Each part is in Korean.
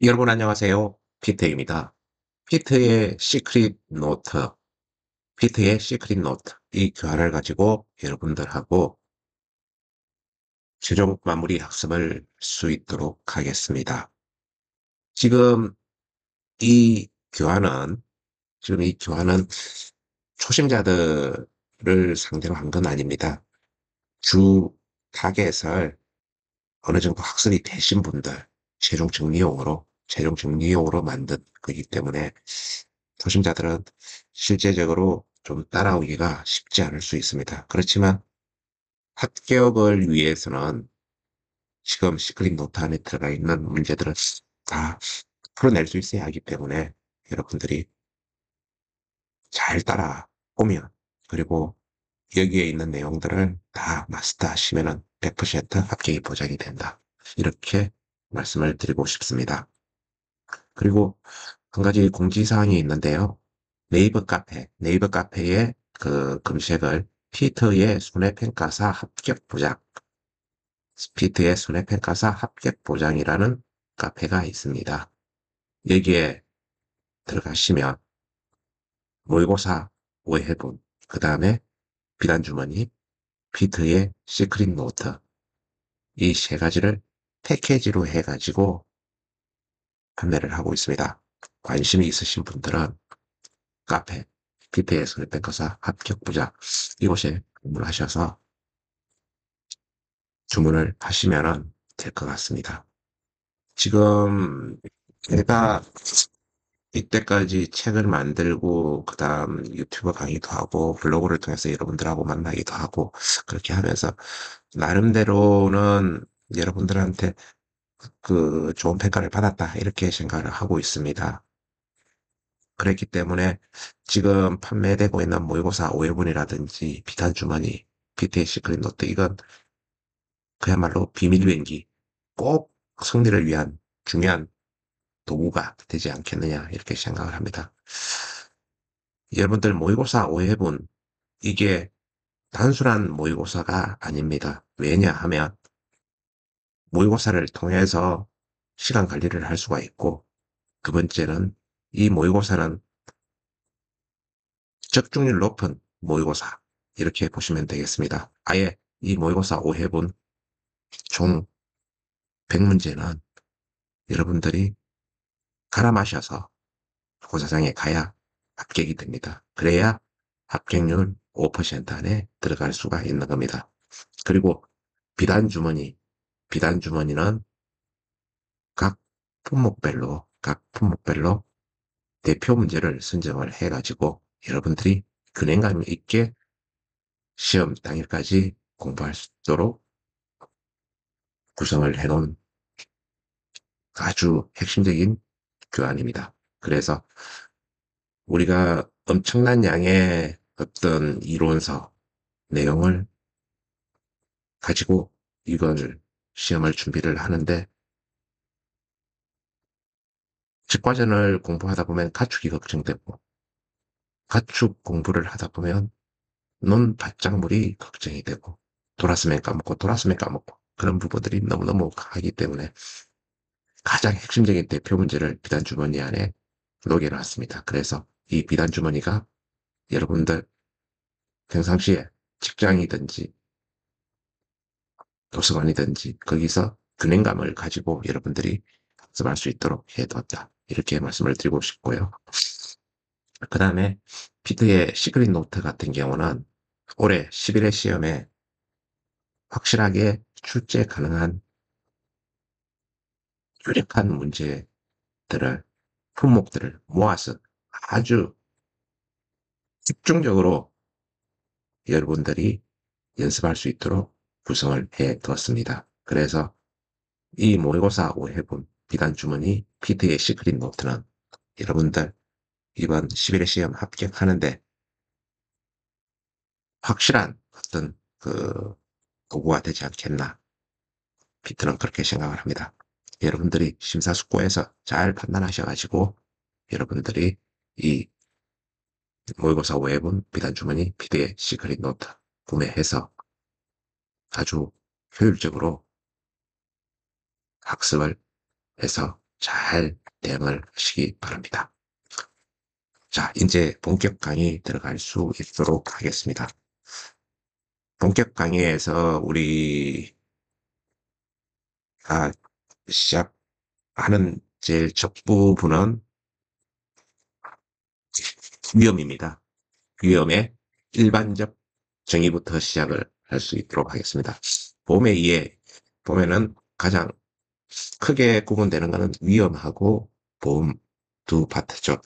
여러분 안녕하세요. 피트입니다. 피트의 시크릿 노트, 피트의 시크릿 노트 이 교환을 가지고 여러분들하고 최종 마무리 학습을 할 수 있도록 하겠습니다. 지금 이 교환은 지금 이 교환은 초심자들을 상대로 한 건 아닙니다. 주 타겟을 어느 정도 학습이 되신 분들 최종 정리용으로 만든 거기 때문에 초심자들은 실제적으로 좀 따라오기가 쉽지 않을 수 있습니다. 그렇지만 합격을 위해서는 지금 시크릿 노트 안에 들어가 있는 문제들은 다 풀어낼 수 있어야 하기 때문에 여러분들이 잘 따라오면, 그리고 여기에 있는 내용들을 다 마스터하시면은 100% 합격이 보장이 된다. 이렇게 말씀을 드리고 싶습니다. 그리고 한 가지 공지사항이 있는데요. 네이버 카페에 그 검색을 피트의 손해평가사 합격 보장, 피트의 손해평가사 합격 보장이라는 카페가 있습니다. 여기에 들어가시면 모의고사 오해분, 그 다음에 비단주머니, 피트의 시크릿 노트, 이 세 가지를 패키지로 해가지고 판매를 하고 있습니다. 관심이 있으신 분들은 카페, PP의 손해평가사 합격부자 이곳에 방문하셔서 주문을 하시면 될 것 같습니다. 지금 제가 이때까지 책을 만들고 그다음 유튜브 강의도 하고 블로그를 통해서 여러분들하고 만나기도 하고 그렇게 하면서 나름대로는 여러분들한테 그 좋은 평가를 받았다 이렇게 생각을 하고 있습니다. 그랬기 때문에 지금 판매되고 있는 모의고사 5회분이라든지 비단주머니, PTA 시크릿 노트 이건 그야말로 비밀 비행기, 꼭 승리를 위한 중요한 도구가 되지 않겠느냐 이렇게 생각을 합니다. 여러분들 모의고사 5회분 이게 단순한 모의고사가 아닙니다. 왜냐하면 모의고사를 통해서 시간 관리를 할 수가 있고, 두 번째는 이 모의고사는 적중률 높은 모의고사 이렇게 보시면 되겠습니다. 아예 이 모의고사 5회분 총 100문제는 여러분들이 갈아 마셔서 고사장에 가야 합격이 됩니다. 그래야 합격률 5% 안에 들어갈 수가 있는 겁니다. 그리고 비단주머니는 각 각 품목별로 대표 문제를 선정을 해가지고 여러분들이 근행감 있게 시험 당일까지 공부할 수 있도록 구성을 해놓은 아주 핵심적인 교환입니다. 그래서 우리가 엄청난 양의 어떤 이론서 내용을 가지고 이걸 시험을 준비를 하는데, 직과전을 공부하다 보면 가축이 걱정되고, 가축 공부를 하다 보면 논밭작물이 걱정이 되고, 돌았으면 까먹고 그런 부분들이 너무너무 강하기 때문에 가장 핵심적인 대표 문제를 비단주머니 안에 녹여놨습니다. 그래서 이 비단주머니가 여러분들 평상시에 직장이든지 도서관이든지 거기서 균형감을 가지고 여러분들이 학습할 수 있도록 해뒀다. 이렇게 말씀을 드리고 싶고요. 그 다음에 피트의 시크릿 노트 같은 경우는 올해 11회 시험에 확실하게 출제 가능한 유력한 문제들을, 품목들을 모아서 아주 집중적으로 여러분들이 연습할 수 있도록 구성을 해 두었습니다. 그래서 이 모의고사 5회분 비단주머니 피트의 시크릿 노트는 여러분들 이번 11회 시험 합격하는데 확실한 어떤 그 도구가 되지 않겠나, 피트는 그렇게 생각을 합니다. 여러분들이 심사숙고해서 잘 판단하셔가지고 여러분들이 이 모의고사 5회분 비단주머니 피트의 시크릿 노트 구매해서 아주 효율적으로 학습을 해서 잘 대응을 하시기 바랍니다. 자, 이제 본격 강의 들어갈 수 있도록 하겠습니다. 본격 강의에서 우리가 시작하는 제일 첫 부분은 위험입니다. 위험의 일반적 정의부터 시작을 할 수 있도록 하겠습니다. 보험에 의해 보면은 가장 크게 구분되는 것은 위험하고 보험 두 파트죠.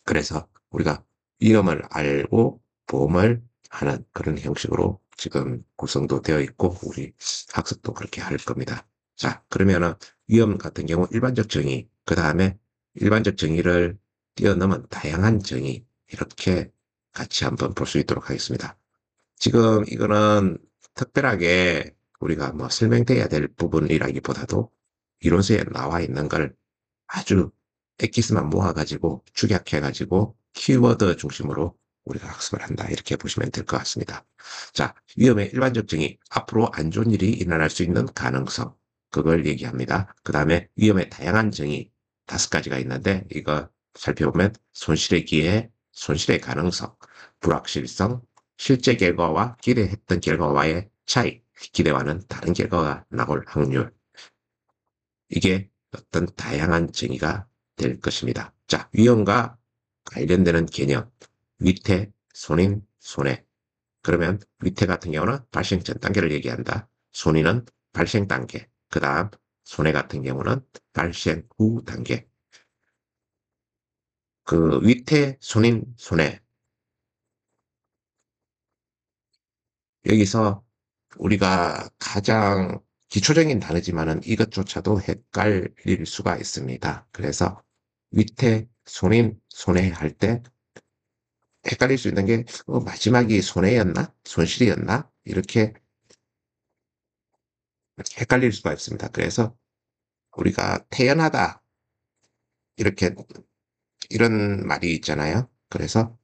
그래서 우리가 위험을 알고 보험을 하는 그런 형식으로 지금 구성도 되어 있고 우리 학습도 그렇게 할 겁니다. 자, 그러면은 위험 같은 경우 일반적 정의, 그 다음에 일반적 정의를 뛰어넘은 다양한 정의 이렇게 같이 한번 볼 수 있도록 하겠습니다. 지금 이거는 특별하게 우리가 뭐 설명돼야 될 부분이라기보다도 이론서에 나와 있는 걸 아주 엑기스만 모아가지고 축약해가지고 키워드 중심으로 우리가 학습을 한다. 이렇게 보시면 될 것 같습니다. 자, 위험의 일반적 정의, 앞으로 안 좋은 일이 일어날 수 있는 가능성, 그걸 얘기합니다. 그 다음에 위험의 다양한 정의, 5가지가 있는데 이거 살펴보면 손실의 기회, 손실의 가능성, 불확실성, 실제 결과와 기대했던 결과와의 차이, 기대와는 다른 결과가 나올 확률, 이게 어떤 다양한 정의가 될 것입니다. 자, 위험과 관련되는 개념, 위태, 손인, 손해. 그러면 위태 같은 경우는 발생 전 단계를 얘기한다. 손인은 발생 단계. 그 다음 손해 같은 경우는 발생 후 단계. 그 위태, 손인, 손해. 여기서 우리가 가장 기초적인 단어지만은 이것조차도 헷갈릴 수가 있습니다. 그래서 위태, 손인, 손해 할 때 헷갈릴 수 있는 게 마지막이 손해였나? 손실이었나? 이렇게 헷갈릴 수가 있습니다. 그래서 우리가 태연하다 이렇게 이런 말이 있잖아요. 그래서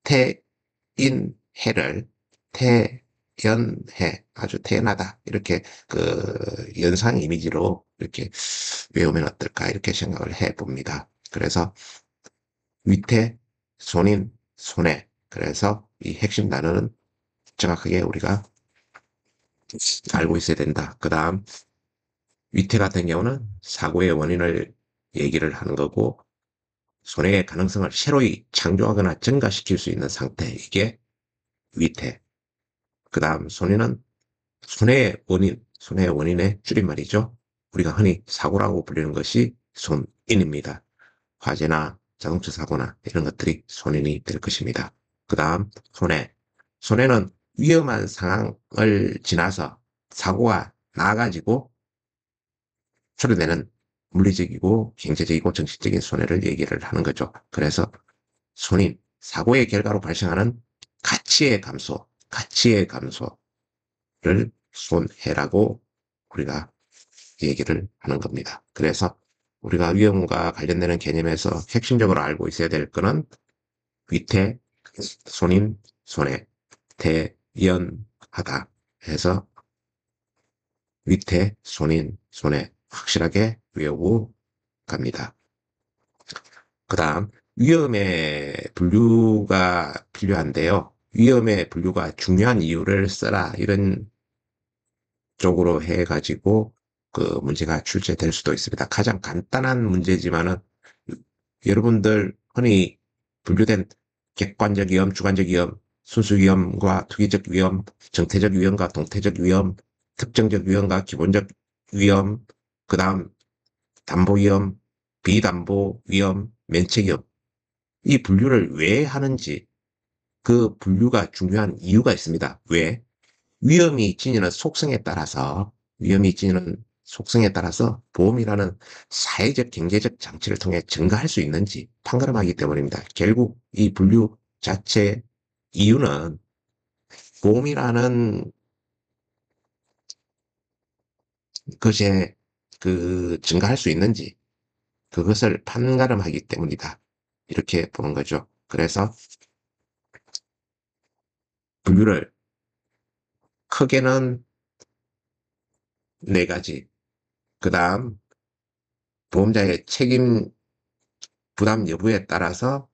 태인해를 태연해 아주 태연하다 이렇게 그 연상 이미지로 이렇게 외우면 어떨까 이렇게 생각을 해봅니다. 그래서 위태, 손인, 손해. 그래서 이 핵심 단어는 정확하게 우리가 알고 있어야 된다. 그 다음 위태 같은 경우는 사고의 원인을 얘기를 하는 거고 손해의 가능성을 새로이 창조하거나 증가시킬 수 있는 상태. 이게 위태. 그 다음 손해는 손해의 원인의 줄임말이죠. 우리가 흔히 사고라고 불리는 것이 손인입니다. 화재나 자동차 사고나 이런 것들이 손인이 될 것입니다. 그 다음 손해. 손해는 위험한 상황을 지나서 사고가 나가지고 초래되는 물리적이고 경제적이고 정신적인 손해를 얘기를 하는 거죠. 그래서 손인, 사고의 결과로 발생하는 가치의 감소를 손해라고 우리가 얘기를 하는 겁니다. 그래서 우리가 위험과 관련되는 개념에서 핵심적으로 알고 있어야 될 거는 위태, 손인, 손해, 대연하다 해서 위태, 손인, 손해 확실하게 외우고 갑니다. 그 다음 위험의 분류가 필요한데요. 위험의 분류가 중요한 이유를 써라 이런 쪽으로 해가지고 그 문제가 출제될 수도 있습니다. 가장 간단한 문제지만은 여러분들 흔히 분류된 객관적 위험, 주관적 위험, 순수 위험과 투기적 위험, 정태적 위험과 동태적 위험, 특정적 위험과 기본적 위험, 그 다음 담보 위험, 비담보 위험, 면책 위험. 이 분류를 왜 하는지 그 분류가 중요한 이유가 있습니다. 왜? 위험이 지니는 속성에 따라서 보험이라는 사회적 경제적 장치를 통해 증가할 수 있는지 판가름하기 때문입니다. 결국 이 분류 자체 이유는 보험이라는 것에 그 증가할 수 있는지 그것을 판가름하기 때문이다. 이렇게 보는 거죠. 그래서 분류를 크게는 4가지. 그 다음 보험자의 책임 부담 여부에 따라서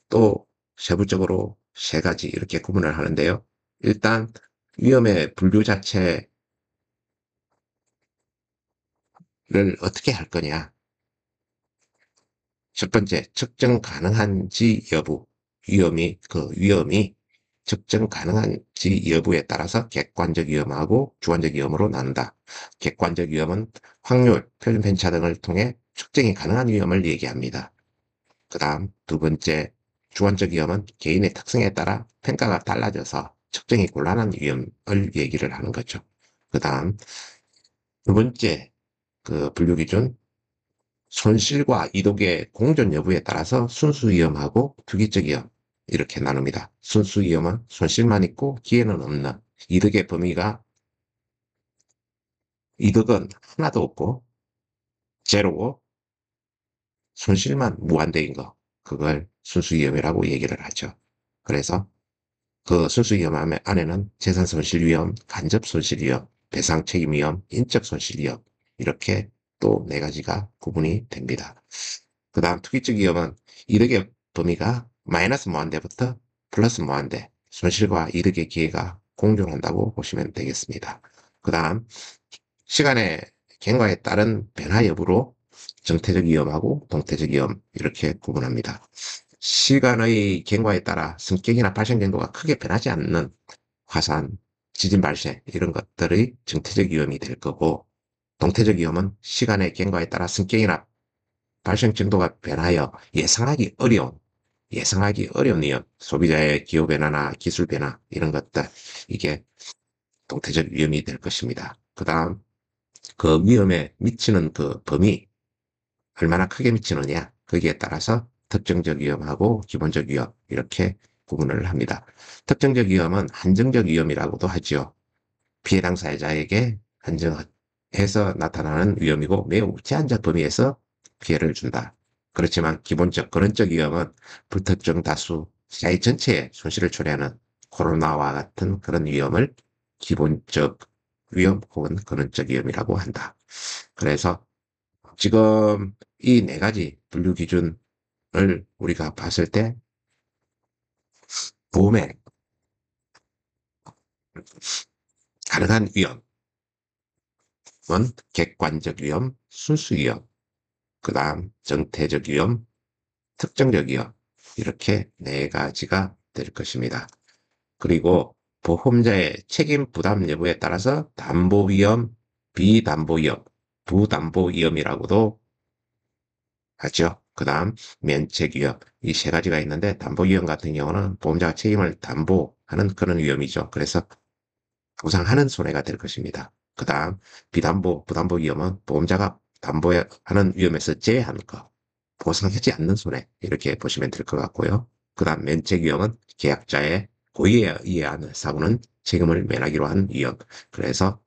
또 세부적으로 세 가지 이렇게 구분을 하는데요. 일단 위험의 분류 자체를 어떻게 할 거냐. 첫 번째, 측정 가능한지 여부. 위험이 측정 가능한지 여부에 따라서 객관적 위험하고 주관적 위험으로 나눈다. 객관적 위험은 확률, 표준 편차 등을 통해 측정이 가능한 위험을 얘기합니다. 그 다음 두 번째, 주관적 위험은 개인의 특성에 따라 평가가 달라져서 측정이 곤란한 위험을 얘기를 하는 거죠. 그 다음 두 번째 분류 기준, 손실과 이득의 공존 여부에 따라서 순수 위험하고 투기적 위험 이렇게 나눕니다. 순수 위험은 손실만 있고 기회는 없는, 이득의 범위가 이득은 하나도 없고 제로고 손실만 무한대인 거, 그걸 순수 위험이라고 얘기를 하죠. 그래서 그 순수 위험 안에는 재산 손실 위험, 간접 손실 위험, 배상 책임 위험, 인적 손실 위험 이렇게 또 네 가지가 구분이 됩니다. 그 다음 투기적 위험은 이득의 범위가 마이너스 무한대부터 플러스 무한대, 손실과 이득의 기회가 공존한다고 보시면 되겠습니다. 그 다음 시간의 경과에 따른 변화 여부로 정태적 위험하고 동태적 위험 이렇게 구분합니다. 시간의 경과에 따라 성격이나 발생 정도가 크게 변하지 않는 화산, 지진 발생 이런 것들의 정태적 위험이 될 거고, 동태적 위험은 시간의 경과에 따라 성격이나 발생 정도가 변하여 예상하기 어려운 위험, 소비자의 기후 변화나 기술 변화 이런 것들, 이게 동태적 위험이 될 것입니다. 그 다음 그 위험에 미치는 그 범위, 얼마나 크게 미치느냐, 거기에 따라서 특정적 위험하고 기본적 위험 이렇게 구분을 합니다. 특정적 위험은 한정적 위험이라고도 하죠. 피해 당사자에게 한정해서 나타나는 위험이고 매우 제한적 범위에서 피해를 준다. 그렇지만 기본적 근원적 위험은 불특정 다수 사회 전체에 손실을 초래하는 코로나와 같은 그런 위험을 기본적 위험 혹은 근원적 위험이라고 한다. 그래서 지금 이 네 가지 분류 기준을 우리가 봤을 때 보험의 가능한 위험은 객관적 위험, 순수 위험, 그 다음 정태적 위험, 특정적 위험 이렇게 네 가지가 될 것입니다. 그리고 보험자의 책임 부담 여부에 따라서 담보 위험, 비담보 위험, 부담보 위험이라고도 하죠. 그 다음 면책 위험, 이 세 가지가 있는데 담보 위험 같은 경우는 보험자가 책임을 담보하는 그런 위험이죠. 그래서 보상하는 손해가 될 것입니다. 그 다음 비담보, 부담보 위험은 보험자가 담보하는 위험에서 제외하는 것, 보상하지 않는 손해 이렇게 보시면 될 것 같고요. 그 다음 면책 위험은 계약자의 고의에 의한 사고는 책임을 면하기로 한 위험. 그래서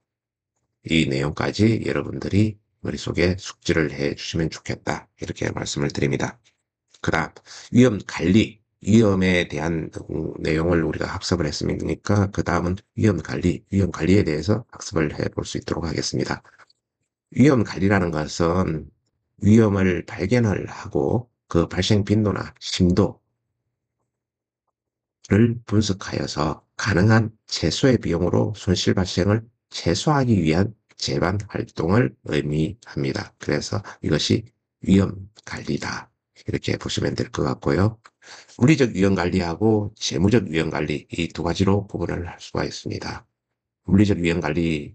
이 내용까지 여러분들이 머릿속에 숙지를 해 주시면 좋겠다 이렇게 말씀을 드립니다. 그 다음 위험 관리, 위험에 대한 내용을 우리가 학습을 했으니까 그 다음은 위험 관리에 대해서 학습을 해볼 수 있도록 하겠습니다. 위험 관리라는 것은 위험을 발견을 하고 그 발생 빈도나 심도를 분석하여서 가능한 최소의 비용으로 손실 발생을 최소화하기 위한 재반 활동을 의미합니다. 그래서 이것이 위험 관리다. 이렇게 보시면 될 것 같고요. 물리적 위험 관리하고 재무적 위험 관리 이 두 가지로 구분을 할 수가 있습니다. 물리적 위험 관리는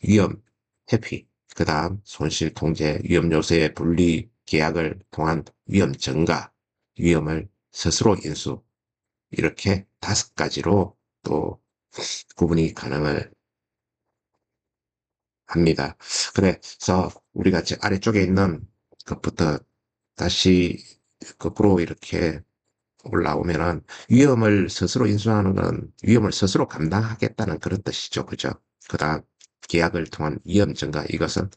위험 회피, 그 다음 손실 통제, 위험 요소의 분리 계약을 통한 위험 증가, 위험을 스스로 인수 이렇게 다섯 가지로 또 구분이 가능을 합니다. 그래서 우리가 아래쪽에 있는 것부터 다시 거꾸로 이렇게 올라오면은 위험을 스스로 인수하는 건 위험을 스스로 감당하겠다는 그런 뜻이죠. 그죠? 그 다음 계약을 통한 위험 증가, 이것은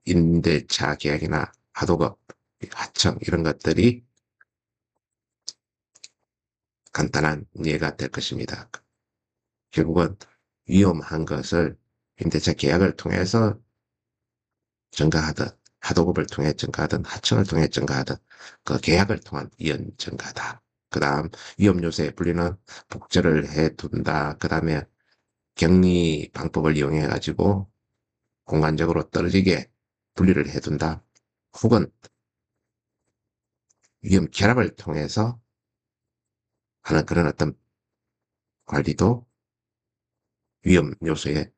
임대차 계약이나 하도급, 하청 이런 것들이 간단한 예가 될 것입니다. 결국은 위험한 것을 임대차 계약을 통해서 증가하듯 하도급을 통해 증가하든 하청을 통해 증가하든 그 계약을 통한 이연 증가다. 그 다음 위험 요소에 불리는 복제를 해둔다. 그 다음에 격리 방법을 이용해 가지고 공간적으로 떨어지게 분리를 해둔다. 혹은 위험 결합을 통해서 하는 그런 어떤 관리도 위험 요소의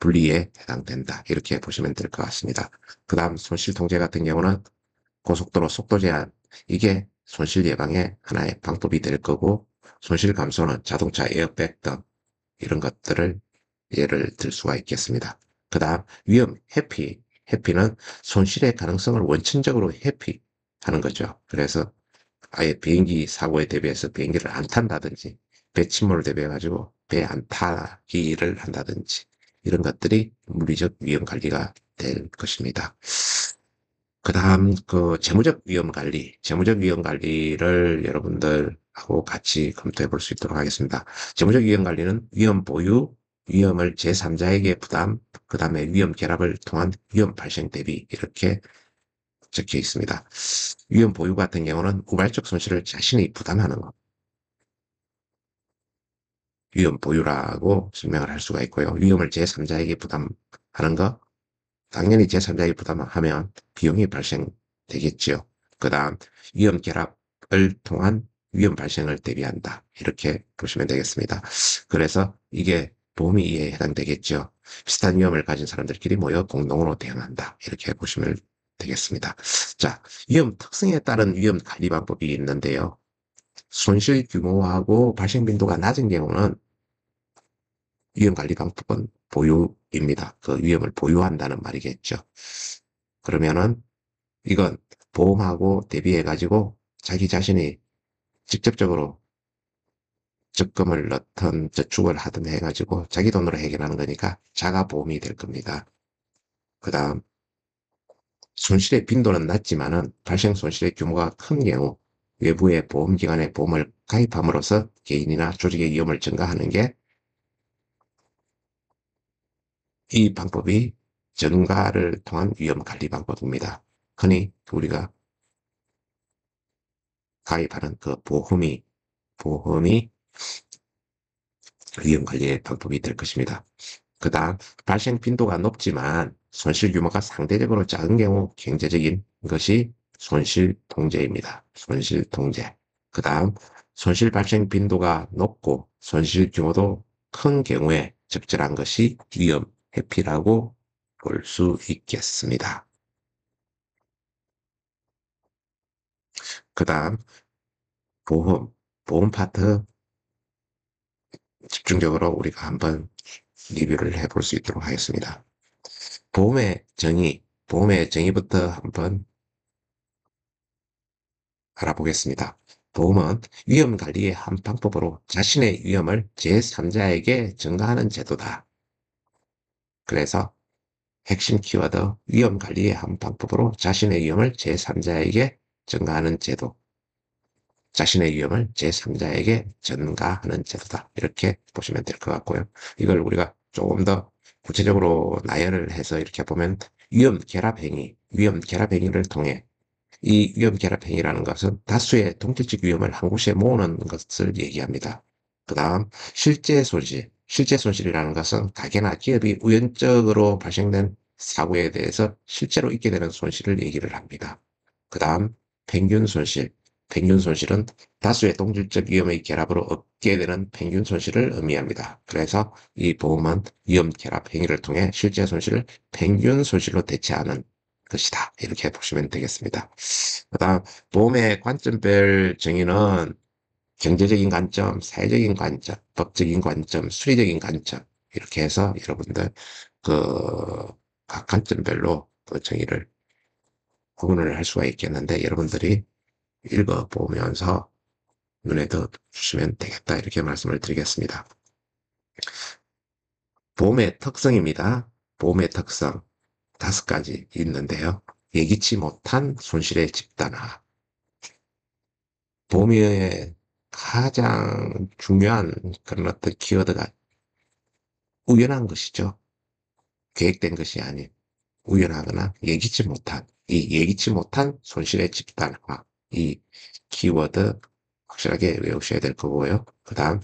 분리에 해당된다. 이렇게 보시면 될 것 같습니다. 그 다음 손실 통제 같은 경우는 고속도로 속도 제한, 이게 손실 예방의 하나의 방법이 될 거고, 손실 감소는 자동차 에어백 등 이런 것들을 예를 들 수가 있겠습니다. 그 다음 위험 회피, 회피는 손실의 가능성을 원천적으로 회피하는 거죠. 그래서 아예 비행기 사고에 대비해서 비행기를 안 탄다든지 배 침몰을 대비해 가지고 배 안 타기를 한다든지 이런 것들이 물리적 위험 관리가 될 것입니다. 그 다음 그 재무적 위험 관리, 재무적 위험 관리를 여러분들하고 같이 검토해 볼 수 있도록 하겠습니다. 재무적 위험 관리는 위험 보유, 위험을 제3자에게 부담, 그 다음에 위험 결합을 통한 위험 발생 대비 이렇게 적혀 있습니다. 위험 보유 같은 경우는 우발적 손실을 자신이 부담하는 것, 위험 보유라고 설명을 할 수가 있고요. 위험을 제3자에게 부담하는 것, 당연히 제3자에게 부담하면 비용이 발생되겠지요. 그 다음 위험 결합을 통한 위험 발생을 대비한다. 이렇게 보시면 되겠습니다. 그래서 이게 보험에 해당되겠죠. 비슷한 위험을 가진 사람들끼리 모여 공동으로 대응한다. 이렇게 보시면 되겠습니다. 자, 위험 특성에 따른 위험 관리 방법이 있는데요. 손실 규모하고 발생 빈도가 낮은 경우는 위험 관리 방법은 보유입니다. 그 위험을 보유한다는 말이겠죠. 그러면은 이건 보험하고 대비해가지고 자기 자신이 직접적으로 적금을 넣든 저축을 하든 해가지고 자기 돈으로 해결하는 거니까 자가보험이 될 겁니다. 그 다음 손실의 빈도는 낮지만은 발생 손실의 규모가 큰 경우 외부의 보험기관에 보험을 가입함으로써 개인이나 조직의 위험을 증가하는 게 이 방법이 전가를 통한 위험 관리 방법입니다. 흔히 우리가 가입하는 그 보험이 위험 관리의 방법이 될 것입니다. 그 다음 발생 빈도가 높지만 손실 규모가 상대적으로 작은 경우 경제적인 것이 손실 통제입니다. 손실 통제. 그 다음 손실 발생 빈도가 높고 손실 규모도 큰 경우에 적절한 것이 위험 회피라고 볼 수 있겠습니다. 그 다음 보험 파트 집중적으로 우리가 한번 리뷰를 해볼 수 있도록 하겠습니다. 보험의 정의부터 한번 알아보겠습니다. 보험은 위험 관리의 한 방법으로 자신의 위험을 제3자에게 전가하는 제도다. 그래서 핵심 키워드 위험 관리의 한 방법으로 자신의 위험을 제3자에게 전가하는 제도. 자신의 위험을 제3자에게 전가하는 제도다. 이렇게 보시면 될 것 같고요. 이걸 우리가 조금 더 구체적으로 나열을 해서 이렇게 보면 위험 결합 행위를 통해 이 위험 결합 행위라는 것은 다수의 동질적 위험을 한 곳에 모으는 것을 얘기합니다. 그 다음 실제 손실이라는 것은 가게나 기업이 우연적으로 발생된 사고에 대해서 실제로 있게 되는 손실을 얘기를 합니다. 그 다음 평균 손실. 평균 손실은 다수의 동질적 위험의 결합으로 얻게 되는 평균 손실을 의미합니다. 그래서 이 보험은 위험 결합 행위를 통해 실제 손실을 평균 손실로 대체하는 것이다. 이렇게 보시면 되겠습니다. 그다음 보험의 관점별 정의는 경제적인 관점, 사회적인 관점, 법적인 관점, 수리적인 관점 이렇게 해서 여러분들 그 각 관점별로 그 정의를 구분을 할 수가 있겠는데 여러분들이 읽어보면서 눈에 더 주시면 되겠다 이렇게 말씀을 드리겠습니다. 보험의 특성입니다. 보험의 특성 5가지 있는데요. 예기치 못한 손실의 집단화. 보험의 가장 중요한 그런 어떤 키워드가 우연한 것이죠. 계획된 것이 아닌. 우연하거나 예기치 못한 손실의 집단화. 이 키워드 확실하게 외우셔야 될 거고요. 그 다음,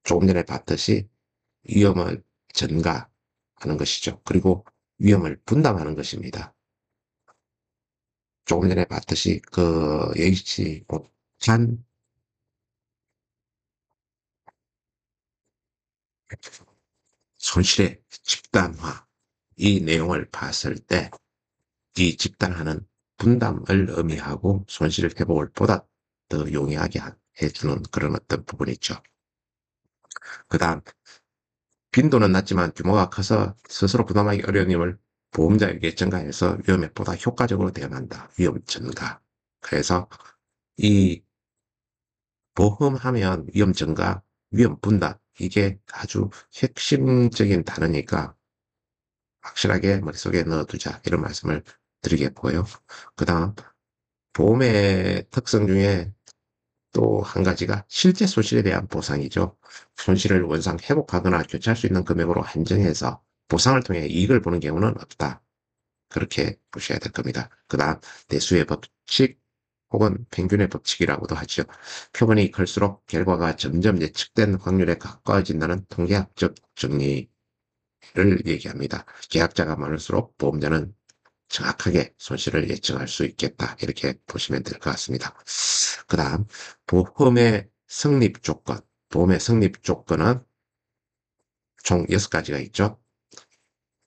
조금 전에 봤듯이 위험을 전가하는 것이죠. 그리고 위험을 분담하는 것입니다. 조금 전에 봤듯이 예기치 못한 손실의 집단화. 이 내용을 봤을 때 이 집단화는 분담을 의미하고 손실 회복을 보다 더 용이하게 해주는 그런 어떤 부분이 있죠. 그 다음, 빈도는 낮지만 규모가 커서 스스로 부담하기 어려운 힘을 보험자에게 전가해서 위험에 보다 효과적으로 대응한다. 위험 전가. 그래서 이 보험하면 위험 전가, 위험 분담, 이게 아주 핵심적인 단어니까 확실하게 머릿속에 넣어두자. 이런 말씀을 드리겠고요. 그 다음, 보험의 특성 중에 또 한 가지가 실제 손실에 대한 보상이죠. 손실을 원상 회복하거나 교체할 수 있는 금액으로 한정해서 보상을 통해 이익을 보는 경우는 없다. 그렇게 보셔야 될 겁니다. 그 다음, 대수의 법칙 혹은 평균의 법칙이라고도 하죠. 표본이 클수록 결과가 점점 예측된 확률에 가까워진다는 통계학적 정리를 얘기합니다. 계약자가 많을수록 보험자는 정확하게 손실을 예측할 수 있겠다. 이렇게 보시면 될 것 같습니다. 그 다음, 보험의 성립 조건. 보험의 성립 조건은 총 6가지가 있죠.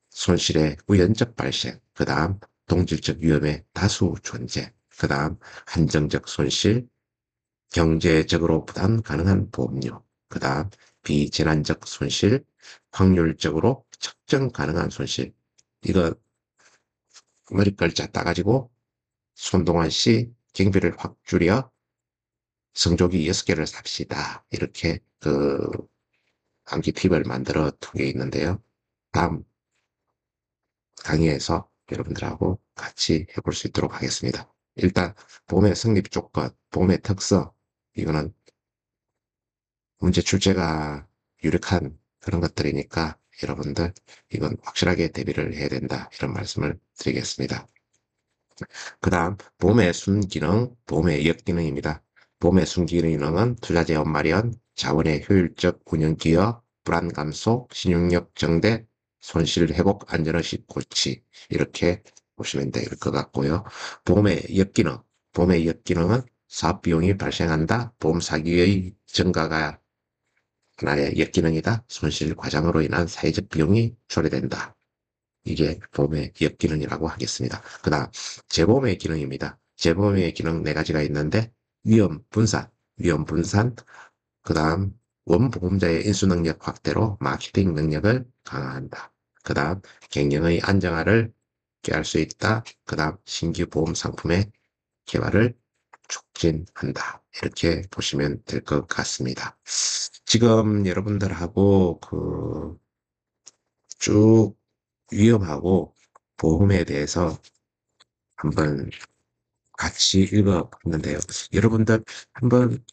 손실의 우연적 발생, 그 다음 동질적 위험의 다수 존재, 그 다음 한정적 손실, 경제적으로 부담 가능한 보험료, 그 다음 비재난적 손실, 확률적으로 측정 가능한 손실. 이거 머리글자 따가지고 손동환 씨 경비를 확 줄여 성조기 6개를 삽시다. 이렇게 암기 팁을 만들어 둔 게 있는데요. 다음 강의에서 여러분들하고 같이 해볼 수 있도록 하겠습니다. 일단 보험의 성립 조건, 보험의 특성, 이거는 문제 출제가 유력한 그런 것들이니까 여러분들 이건 확실하게 대비를 해야 된다. 이런 말씀을 드리겠습니다. 그 다음 보험의 순기능, 보험의 역기능입니다. 보험의 순기능은 투자 재원 마련, 자원의 효율적 운영 기여, 불안 감소, 신용력 증대, 손실 회복, 안전의식 고치 이렇게 보시면 될 것 같고요. 보험의 역기능, 보험의 역기능은 사업 비용이 발생한다. 보험 사기의 증가가 하나의 역기능이다. 손실 과장으로 인한 사회적 비용이 초래된다. 이게 보험의 역기능이라고 하겠습니다. 그 다음 재보험의 기능입니다. 재보험의 기능 4가지가 있는데 위험 분산, 그 다음 원보험자의 인수 능력 확대로 마케팅 능력을 강화한다. 그 다음 경영의 안정화를 꾀할 수 있다. 그 다음 신규 보험 상품의 개발을 촉진한다. 이렇게 보시면 될 것 같습니다. 지금 여러분들하고 쭉 위험하고 보험에 대해서 한번 같이 읽어봤는데요. 여러분들 한번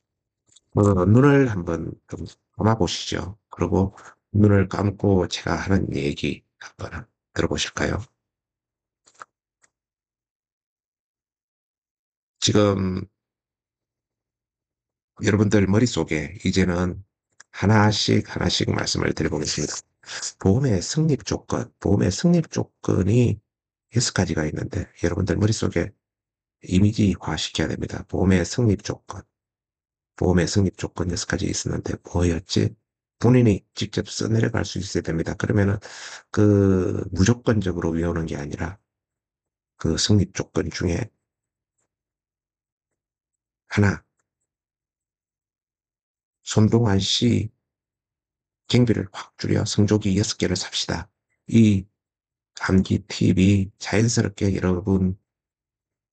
눈을 한번 좀 감아보시죠. 그리고 눈을 감고 제가 하는 얘기 한번 들어보실까요? 지금 여러분들 머릿속에 이제는 하나씩 하나씩 말씀을 드려보겠습니다. 보험의 성립 조건이 6가지가 있는데 여러분들 머릿속에 이미지화 시켜야 됩니다. 보험의 성립 조건 6가지 있었는데 뭐였지? 본인이 직접 써내려갈 수 있어야 됩니다. 그러면은 무조건적으로 외우는 게 아니라 그 성립 조건 중에 하나, 손동환 씨 경비를 확 줄여 성조기 6개를 삽시다. 이 암기 팁이 자연스럽게 여러분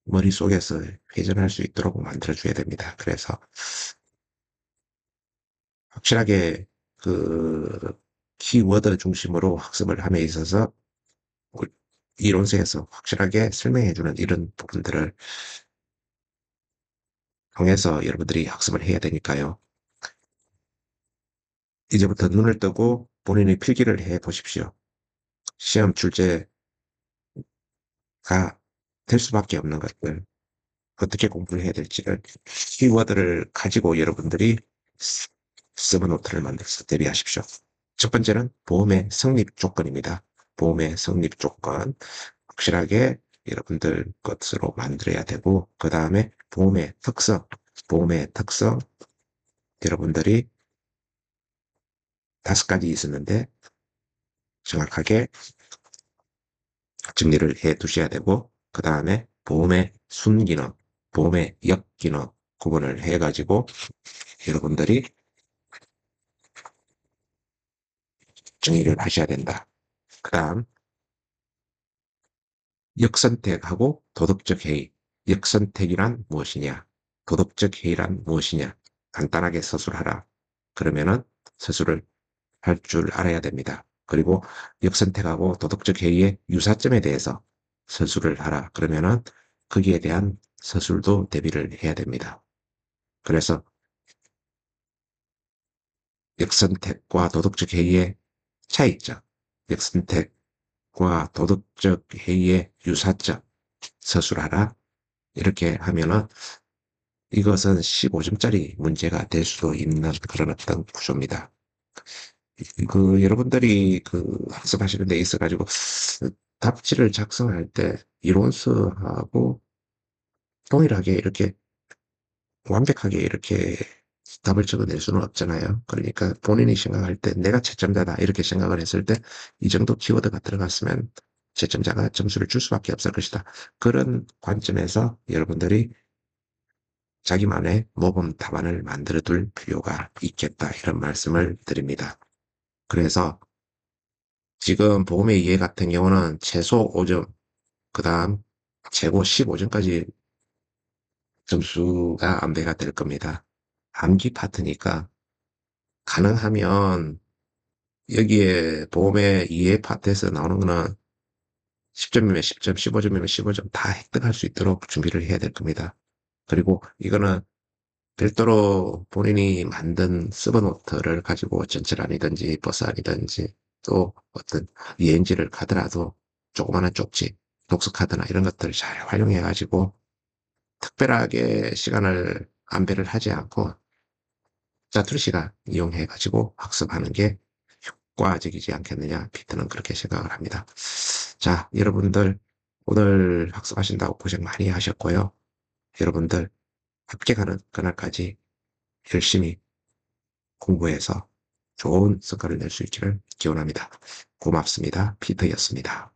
머릿속에서 회전할 수 있도록 만들어줘야 됩니다. 그래서 확실하게 그 키워드 중심으로 학습을 함에 있어서 이론서에서 확실하게 설명해주는 이런 부분들을 통해서 여러분들이 학습을 해야 되니까요. 이제부터 눈을 뜨고 본인의 필기를 해 보십시오. 시험 출제 될 수밖에 없는 것들, 어떻게 공부를 해야 될지를 키워드를 가지고 여러분들이 서브노트를 만들어서 대비하십시오. 첫 번째는 보험의 성립 조건입니다. 보험의 성립 조건 확실하게 여러분들 것으로 만들어야 되고, 그 다음에 보험의 특성 여러분들이 5가지 있었는데 정확하게 정리를 해 두셔야 되고, 그 다음에 보험의 순기능, 보험의 역기능 구분을 해가지고 여러분들이 정리를 하셔야 된다. 그 다음 역선택하고 도덕적 해이. 역선택이란 무엇이냐? 도덕적 해이란 무엇이냐? 간단하게 서술하라. 그러면은 서술을 할 줄 알아야 됩니다. 그리고 역선택하고 도덕적 해이의 유사점에 대해서 서술을 하라. 그러면은 거기에 대한 서술도 대비를 해야 됩니다. 그래서 역선택과 도덕적 해이의 차이점, 역선택과 도덕적 해이의 유사점, 서술하라. 이렇게 하면은 이것은 15점짜리 문제가 될 수도 있는 그런 어떤 구조입니다. 여러분들이 학습하시는 데 있어가지고 답지를 작성할 때 이론서하고 동일하게 이렇게 완벽하게 이렇게 답을 적어낼 수는 없잖아요. 그러니까 본인이 생각할 때 내가 채점자다 이렇게 생각을 했을 때 이 정도 키워드가 들어갔으면 채점자가 점수를 줄 수밖에 없을 것이다. 그런 관점에서 여러분들이 자기만의 모범 답안을 만들어 둘 필요가 있겠다. 이런 말씀을 드립니다. 그래서 지금 보험의 이해 같은 경우는 최소 5점, 그 다음 최고 15점까지 점수가 안배가 될 겁니다. 암기 파트니까 가능하면 여기에 보험의 이해 파트에서 나오는 거는 10점이면 10점, 15점이면 15점 다 획득할 수 있도록 준비를 해야 될 겁니다. 그리고 이거는 별도로 본인이 만든 서브노트를 가지고 전철안이든지 버스안이든지 또 어떤 여행지를 가더라도 조그마한 쪽지, 독서카드나 이런 것들을 잘 활용해 가지고 특별하게 시간을 안배를 하지 않고 짜투리 시간 이용해 가지고 학습하는 게 효과적이지 않겠느냐, 피트는 그렇게 생각을 합니다. 자, 여러분들 오늘 학습하신다고 고생 많이 하셨고요. 여러분들 합격하는 그날까지 열심히 공부해서 좋은 성과를 낼 수 있기를 기원합니다. 고맙습니다. 피터였습니다.